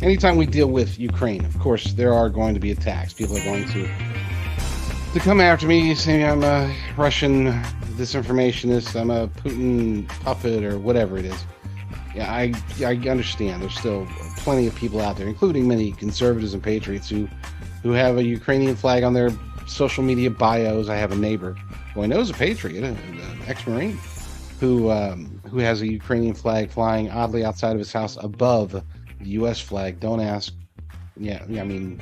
anytime we deal with Ukraine, of course, there are going to be attacks. People are going to come after me saying I'm a Russian disinformationist, I'm a Putin puppet, or whatever it is. Yeah, I understand. There's still plenty of people out there, including many conservatives and patriots who have a Ukrainian flag on their social media bios. I have a neighbor who I know is a patriot, an ex-Marine, who has a Ukrainian flag flying oddly outside of his house above the U.S. flag. Don't ask. Yeah, I mean,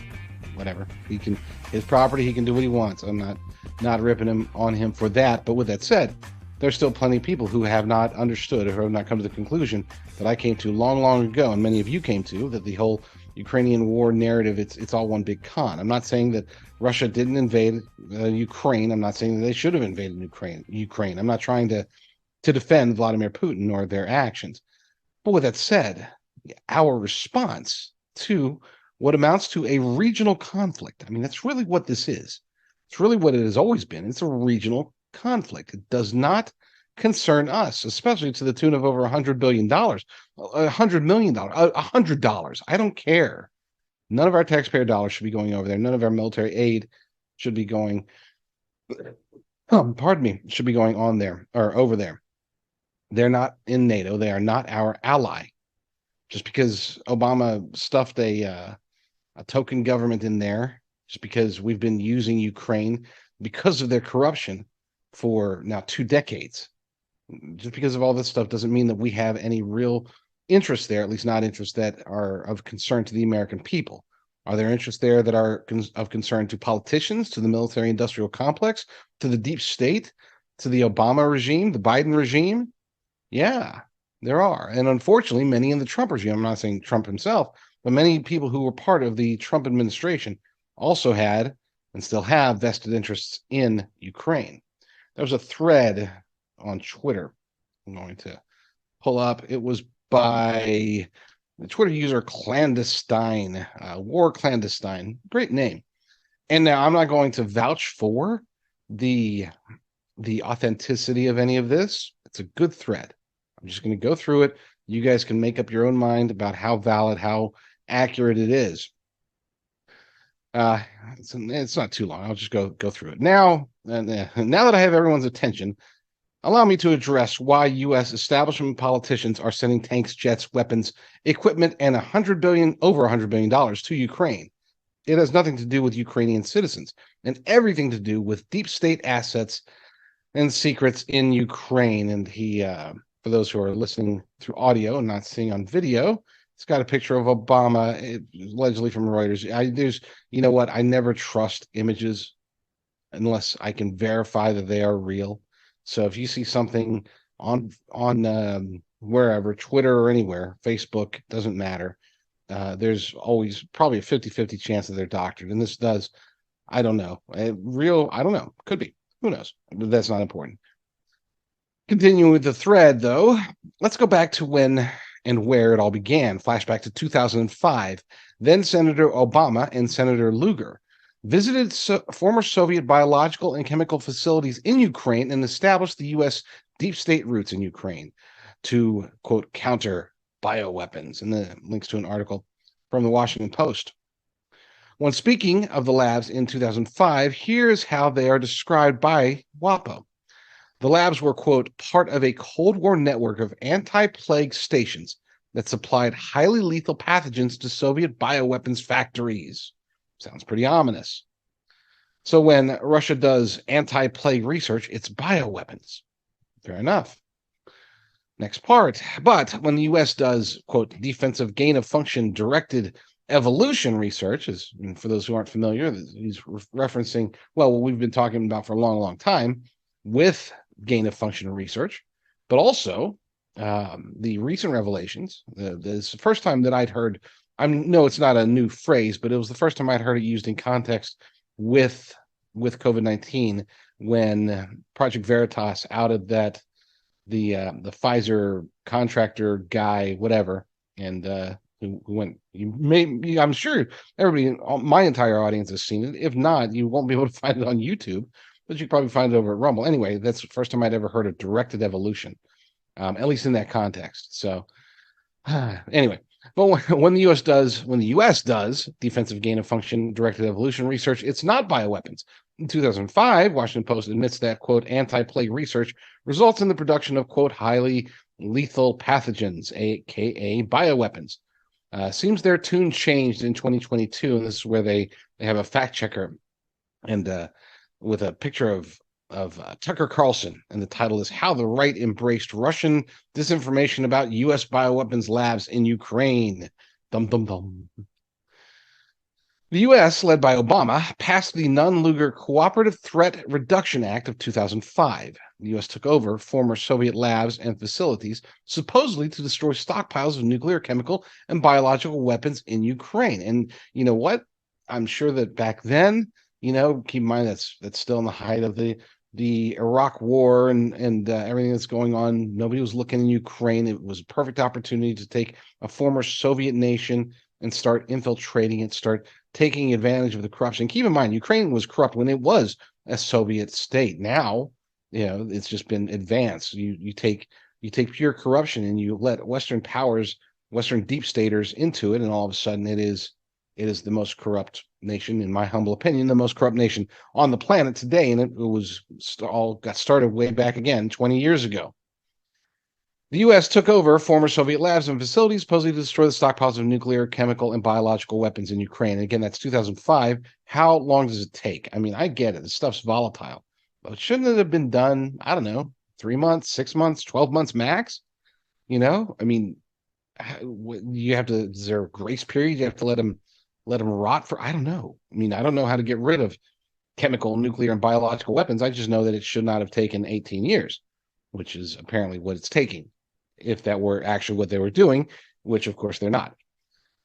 whatever. He can, his property. He can do what he wants. I'm not ripping him on him for that. But with that said, there's still plenty of people who have not understood or have not come to the conclusion that I came to long, long ago, and many of you came to, that the whole Ukrainian war narrative, it's all one big con. I'm not saying that Russia didn't invade Ukraine. I'm not saying that they should have invaded Ukraine. I'm not trying to defend Vladimir Putin or their actions. But with that said, our response to what amounts to a regional conflict, I mean, that's really what this is. It's really what it has always been. It's a regional conflict. It does not concern us, especially to the tune of over $100 billion, $100 million, $100. I don't care. None of our taxpayer dollars should be going over there. None of our military aid should be going, should be going on there or over there. They're not in NATO. They are not our ally. Just because Obama stuffed a token government in there, just because we've been using Ukraine because of their corruption for now 2 decades, just because of all this stuff doesn't mean that we have any real interest there, at least not interests that are of concern to the American people. Are there interests there that are of concern to politicians, to the military industrial complex, to the deep state, to the Obama regime, the Biden regime? Yeah, there are. And unfortunately, many in the Trump regime, I'm not saying Trump himself, but many people who were part of the Trump administration also had and still have vested interests in Ukraine. There was a thread on Twitter I'm going to pull up. It was by the Twitter user Clandestine, War Clandestine. Great name. And now I'm not going to vouch for the authenticity of any of this. It's a good thread. I'm just going to go through it. You guys can make up your own mind about how valid, how accurate it is. It's not too long. I'll just go through it now. And now that I have everyone's attention, allow me to address why U.S. establishment politicians are sending tanks, jets, weapons, equipment, and over $100 billion to Ukraine. It has nothing to do with Ukrainian citizens and everything to do with deep state assets and secrets in Ukraine. And he, for those who are listening through audio and not seeing on video, it's got a picture of Obama, allegedly from Reuters. You know what? I never trust images unless I can verify that they are real. So if you see something on wherever, Twitter or anywhere, Facebook, doesn't matter, there's always probably a 50-50 chance that they're doctored. And this does, I don't know. I don't know. Could be. Who knows? But that's not important. Continuing with the thread, though, let's go back to when and where it all began. Flashback to 2005. Then Senator Obama and Senator Lugar visited former Soviet biological and chemical facilities in Ukraine and established the U.S. deep state roots in Ukraine to, quote, counter bioweapons. And the links to an article from the Washington Post. When speaking of the labs in 2005, here's how they are described by WAPO. The labs were, quote, part of a Cold War network of anti-plague stations that supplied highly lethal pathogens to Soviet bioweapons factories. Sounds pretty ominous. So when Russia does anti-plague research, it's bioweapons. Fair enough. Next part. But when the U.S. does, quote, defensive gain-of-function directed evolution research, and for those who aren't familiar, he's referencing, well, what we've been talking about for a long, long time with gain-of-function research, but also the recent revelations. This is the first time that I'd heard, no, it's not a new phrase, but it was the first time I'd heard it used in context with COVID-19 when Project Veritas outed that the Pfizer contractor guy, whatever, and who went, I'm sure everybody, my entire audience has seen it. If not, you won't be able to find it on YouTube, but you can probably find it over at Rumble. Anyway, that's the first time I'd ever heard of directed evolution, at least in that context. So anyway, But when when the U.S. does defensive gain of function directed evolution research, it's not bioweapons. In 2005, Washington Post admits that, quote, anti-plague research results in the production of, quote, highly lethal pathogens, aka bioweapons. Seems their tune changed in 2022, and this is where they have a fact checker and with a picture of Tucker Carlson, and the title is "How the Right Embraced Russian Disinformation About U.S. Bioweapons Labs in Ukraine." Dum dum dum. The U.S., led by Obama, passed the Nunn-Lugar Cooperative Threat Reduction Act of 2005. The U.S. took over former Soviet labs and facilities, supposedly to destroy stockpiles of nuclear, chemical, and biological weapons in Ukraine. And you know what? I'm sure that back then, keep in mind that's still in the height of the Iraq War and everything that's going on. Nobody was looking in Ukraine. It was a perfect opportunity to take a former Soviet nation and start infiltrating it, start taking advantage of the corruption. Keep in mind, Ukraine was corrupt when it was a Soviet state. Now, it's just been advanced. You take pure corruption and you let Western powers, Western deep staters into it, and all of a sudden it is the most corrupt nation, in my humble opinion, the most corrupt nation on the planet today. And it was all got started way back again 20 years ago. The U.S. took over former Soviet labs and facilities, supposedly to destroy the stockpiles of nuclear, chemical, and biological weapons in Ukraine. And again, that's 2005. How long does it take? I mean, I get it. This stuff's volatile. But shouldn't it have been done, I don't know, 3 months, 6 months, 12 months max? I mean, you have to, is there a grace period? You have to let them rot for, I don't know. I mean, I don't know how to get rid of chemical, nuclear, and biological weapons. I just know that it should not have taken 18 years, which is apparently what it's taking, if that were actually what they were doing, which of course they're not.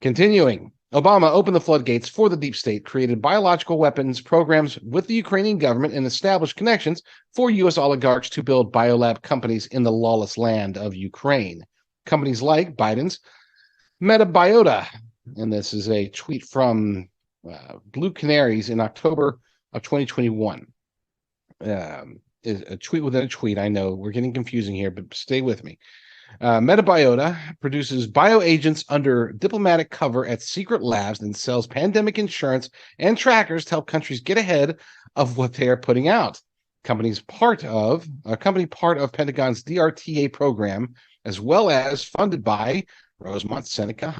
Continuing, Obama opened the floodgates for the deep state, created biological weapons programs with the Ukrainian government, and established connections for U.S. oligarchs to build biolab companies in the lawless land of Ukraine. Companies like Biden's Metabiota, and this is a tweet from Blue Canaries in October of 2021. A tweet within a tweet. I know we're getting confusing here, but stay with me. Metabiota produces bioagents under diplomatic cover at secret labs and sells pandemic insurance and trackers to help countries get ahead of what they are putting out. Company part of Pentagon's DRTA program, as well as funded by Rosemont Seneca,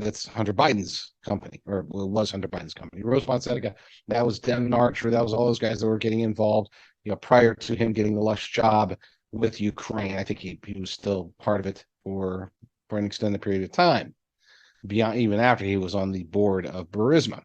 that's Hunter Biden's company, or was Hunter Biden's company. Rosemont Seneca, that was Devon Archer, that was all those guys that were getting involved, prior to him getting the lush job with Ukraine. I think he was still part of it for an extended period of time, beyond even after he was on the board of Burisma.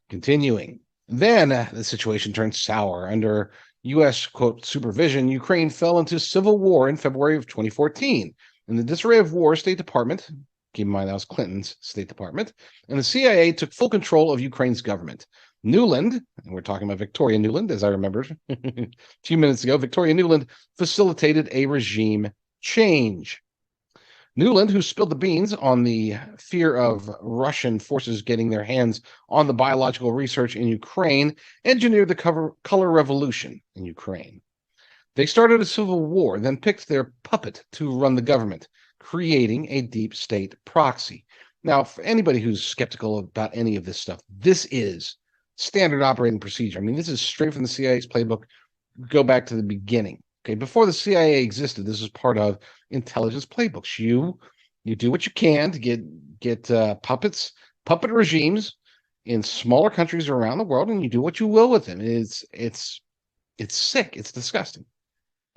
Continuing, then the situation turned sour under U.S. quote supervision. Ukraine fell into civil war in February of 2014. In the disarray of war, State Department, keep in mind that was Clinton's State Department, and the CIA took full control of Ukraine's government. Nuland, and we're talking about Victoria Nuland, as I remembered a few minutes ago, Victoria Nuland facilitated a regime change. Nuland, who spilled the beans on the fear of Russian forces getting their hands on the biological research in Ukraine, engineered the color revolution in Ukraine. They started a civil war, then picked their puppet to run the government, creating a deep state proxy. Now, for anybody who's skeptical about any of this stuff, this is standard operating procedure. I mean, this is straight from the CIA's playbook. Go back to the beginning. Okay, before the CIA existed, this was part of intelligence playbooks. You do what you can to get puppet regimes in smaller countries around the world, and you do what you will with them. It's sick. It's disgusting.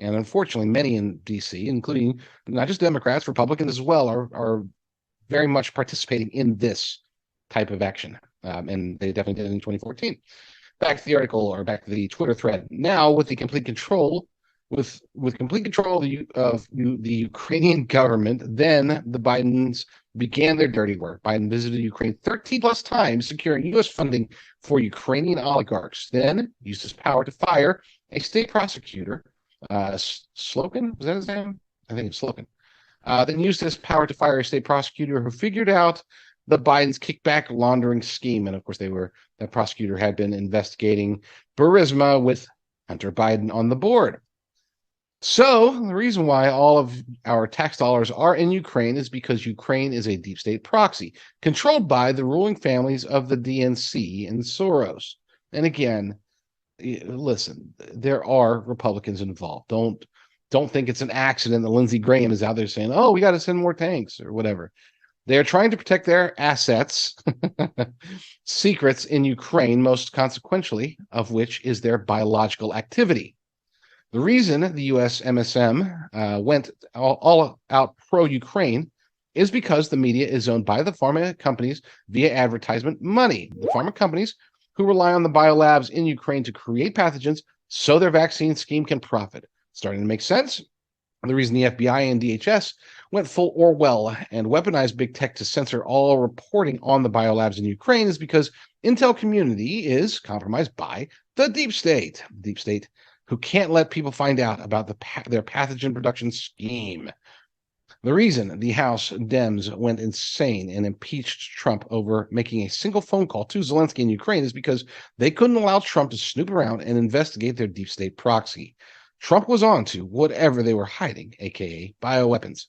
And unfortunately, many in DC, including not just Democrats, Republicans as well, are very much participating in this type of action. And they definitely did it in 2014. Back to the article, or back to the Twitter thread. Now, with complete control of the Ukrainian government, then the Bidens began their dirty work. Biden visited Ukraine 13 plus times, securing U.S. funding for Ukrainian oligarchs. Then used his power to fire a state prosecutor. Slocum, was that his name? I think it's Slocum. Then used his power to fire a state prosecutor who figured out the Biden's kickback laundering scheme. And of course, that prosecutor had been investigating Burisma with Hunter Biden on the board. So the reason why all of our tax dollars are in Ukraine is because Ukraine is a deep state proxy controlled by the ruling families of the DNC and Soros. And again, listen, there are Republicans involved. Don't think it's an accident that Lindsey Graham is out there saying, "Oh, we got to send more tanks" or whatever. They're trying to protect their assets, secrets in Ukraine, most consequentially of which is their biological activity. The reason the U.S. MSM went all out pro-Ukraine is because the media is owned by the pharma companies via advertisement money. The pharma companies who rely on the biolabs in Ukraine to create pathogens so their vaccine scheme can profit. Starting to make sense? The reason the FBI and DHS went full Orwell and weaponized big tech to censor all reporting on the biolabs in Ukraine is because intel community is compromised by the deep state. Deep state who can't let people find out about their pathogen production scheme. The reason the House Dems went insane and impeached Trump over making a single phone call to Zelensky in Ukraine is because they couldn't allow Trump to snoop around and investigate their deep state proxy. Trump was on to whatever they were hiding, aka bioweapons.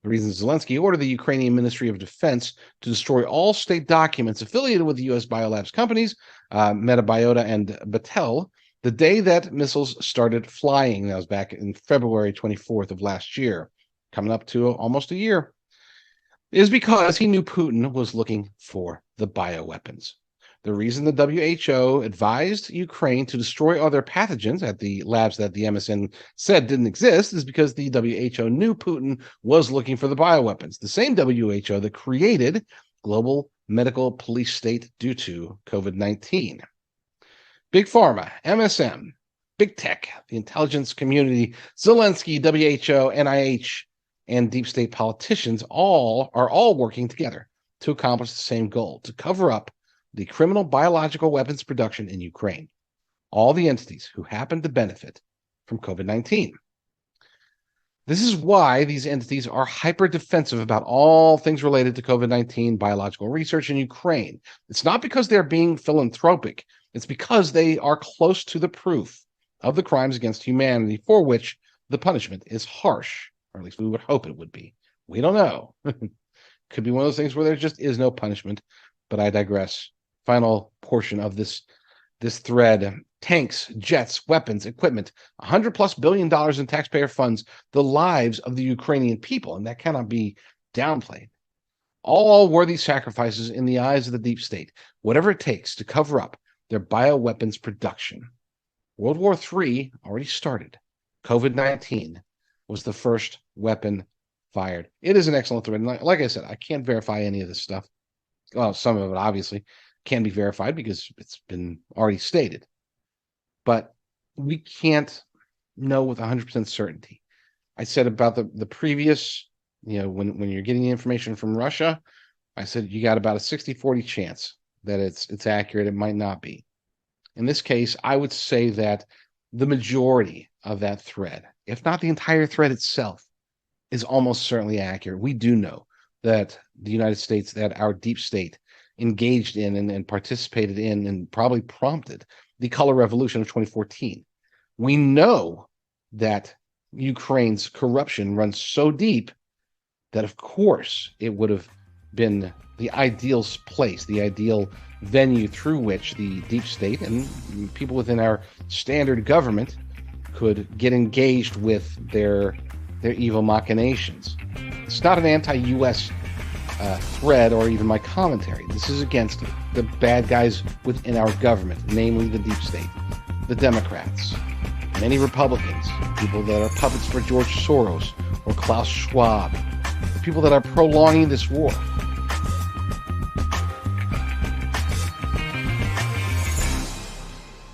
The reason Zelensky ordered the Ukrainian Ministry of Defense to destroy all state documents affiliated with the U.S. biolabs companies, Metabiota and Battelle, the day that missiles started flying. That was back in February 24th of last year, coming up to almost a year, is because he knew Putin was looking for the bioweapons. The reason the WHO advised Ukraine to destroy other pathogens at the labs that the MSN said didn't exist is because the WHO knew Putin was looking for the bioweapons, the same WHO that created global medical police state due to COVID-19. Big Pharma, MSM, Big Tech, the intelligence community, Zelensky, WHO, NIH, and deep state politicians are all working together to accomplish the same goal, to cover up the criminal biological weapons production in Ukraine. All the entities who happen to benefit from COVID-19. This is why these entities are hyper defensive about all things related to COVID-19 biological research in Ukraine. It's not because they're being philanthropic. It's because they are close to the proof of the crimes against humanity for which the punishment is harsh, or at least we would hope it would be. We don't know. Could be one of those things where there just is no punishment, but I digress. Final portion of this thread: tanks, jets, weapons, equipment, $100+ billion in taxpayer funds, the lives of the Ukrainian people, and that cannot be downplayed. All worthy sacrifices in the eyes of the deep state, whatever it takes to cover up their bioweapons production. World War III already started. COVID-19 was the first weapon fired. It is an excellent thread. And like I said, I can't verify any of this stuff. Well, some of it obviously can be verified because it's been already stated. But we can't know with 100% certainty. I said about the previous, when you're getting the information from Russia, I said you got about a 60-40 chance that it's accurate. It might not be. In this case, I would say that the majority of that thread, if not the entire thread itself, is almost certainly accurate. We do know that the United States, that our deep state engaged in and participated in and probably prompted the color revolution of 2014. We know that Ukraine's corruption runs so deep that, of course, it would have been the ideal place, the ideal venue through which the deep state and people within our standard government could get engaged with their evil machinations. It's not an anti-U.S. Thread or even my commentary. This is against the bad guys within our government, namely the deep state, the Democrats, many Republicans, people that are puppets for George Soros or Klaus Schwab, the people that are prolonging this war,